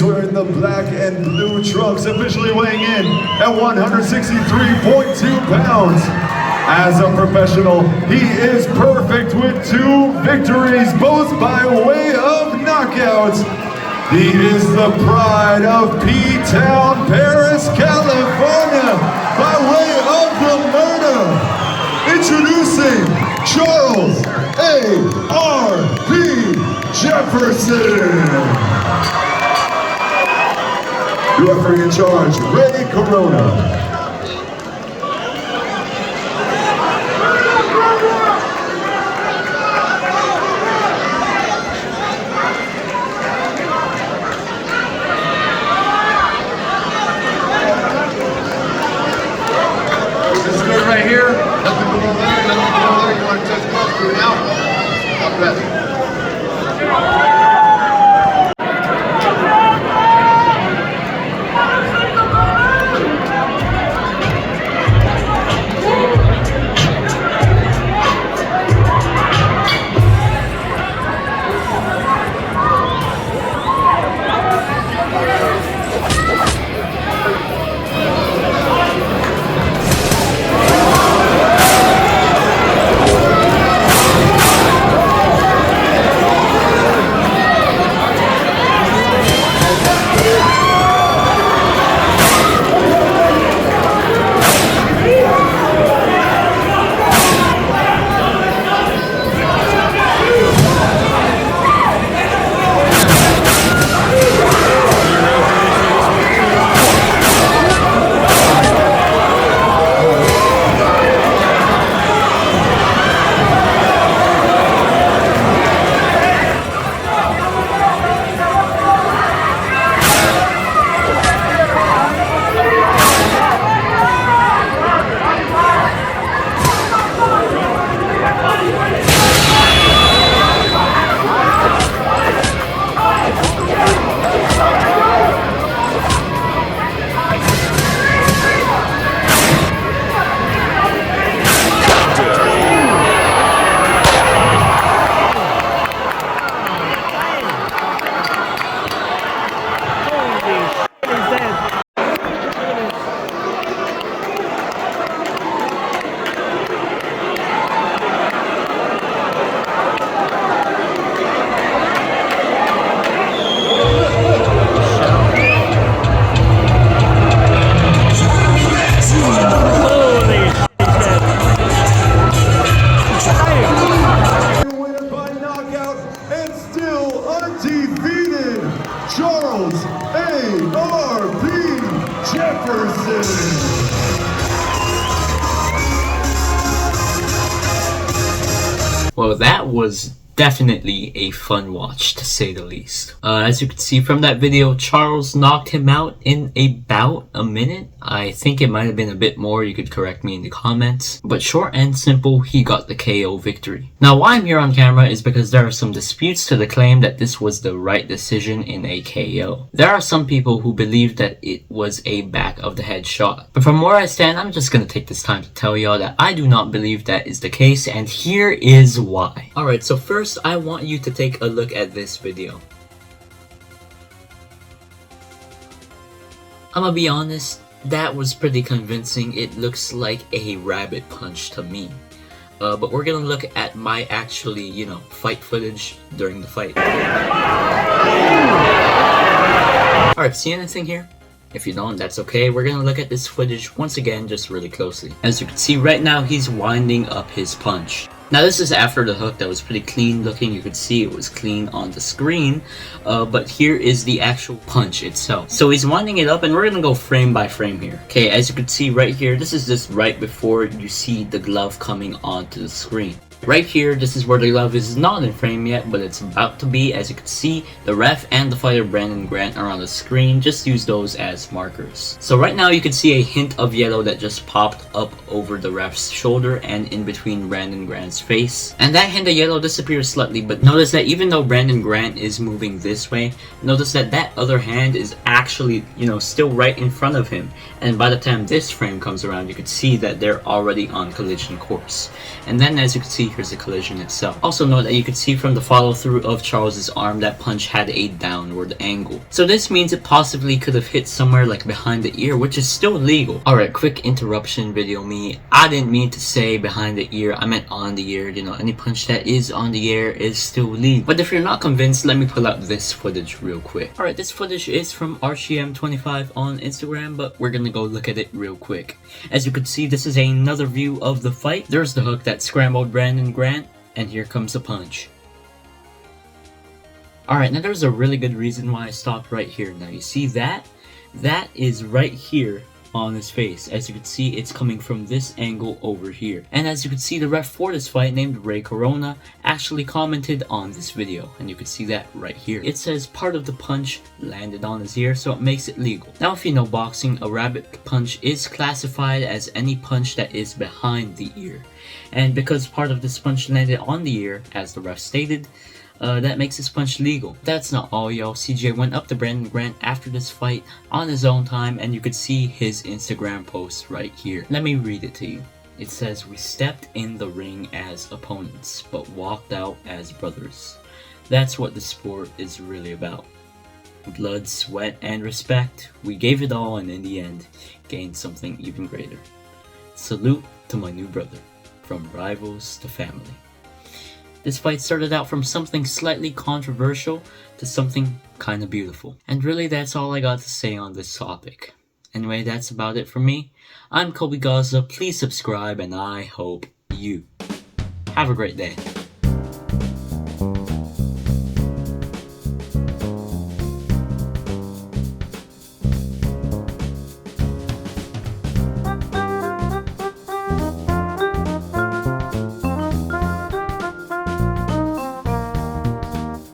wearing the black and blue trunks, officially weighing in at 163.2 pounds. As a professional, he is perfect with 2 victories, both by way of knockouts. He is the pride of P-Town, Paris, California, by way of the murder. Introducing Charles A.R.P. Jefferson. The referee in charge, Ray Corona. Right here, let them go there, let them go there. You want to touch gloves, do it now. God bless. Charles A.R.P. Jefferson. Well, that was definitely a fun watch, to say the least. As you can see from that video, Charles knocked him out in about a minute. I think it might have been a bit more, you could correct me in the comments. But short and simple, he got the KO victory. Now why I'm here on camera is because there are some disputes to the claim that this was the right decision in a KO. There are some people who believe that it was a back of the head shot. But from where I stand, I'm just gonna take this time to tell y'all that I do not believe that is the case, and here is why. Alright, so first I want you to take a look at this video. I'm gonna be honest, that was pretty convincing. It looks like a rabbit punch to me. But we're gonna look at my actually, fight footage during the fight. Alright, see anything here? If you don't, that's okay. We're gonna look at this footage once again, just really closely. As you can see right now, he's winding up his punch. Now this is after the hook that was pretty clean looking. You could see it was clean on the screen, but here is the actual punch itself. So he's winding it up, and we're gonna go frame by frame here. Okay, as you can see right here, this is just right before you see the glove coming onto the screen. Right here, this is where the glove is not in frame yet, but it's about to be. As you can see, the ref and the fighter Brandon Grant are on the screen. Just use those as markers. So right now you can see a hint of yellow that just popped up over the ref's shoulder and in between Brandon Grant's face. And that hint of yellow disappears slightly, but notice that even though Brandon Grant is moving this way, notice that that other hand is actually, still right in front of him. And by the time this frame comes around, you can see that they're already on collision course. And then as you can see, here's the collision itself. Also note that you can see from the follow through of Charles's arm that punch had a downward angle. So this means it possibly could have hit somewhere like behind the ear, which is still legal. Alright, quick interruption video me. I didn't mean to say behind the ear, I meant on the ear. You know, any punch that is on the ear is still legal. But if you're not convinced, let me pull out this footage real quick. Alright, this footage is from RCM25 on Instagram, but we're gonna go look at it real quick. As you can see, this is another view of the fight. There's the hook that scrambled Brandon Grant, and here comes the punch. Alright, now there's a really good reason why I stopped right here. Now you see that? That is right here on his face. As you can see, it's coming from this angle over here. And as you can see, the ref for this fight, named Ray Corona, actually commented on this video, and you can see that right here. It says part of the punch landed on his ear, so it makes it legal. Now if you know boxing, a rabbit punch is classified as any punch that is behind the ear, and because part of this punch landed on the ear, as the ref stated, that makes this punch legal. That's not all, y'all. CJ went up to Brandon Grant after this fight on his own time, and you could see his Instagram post right here. Let me read it to you. It says, "We stepped in the ring as opponents, but walked out as brothers. That's what the sport is really about. Blood, sweat, and respect. We gave it all, and in the end, gained something even greater. Salute to my new brother. From rivals to family." This fight started out from something slightly controversial to something kinda beautiful. And really that's all I got to say on this topic. Anyway, that's about it for me. I'm Kobe Gaza, please subscribe, and I hope you have a great day.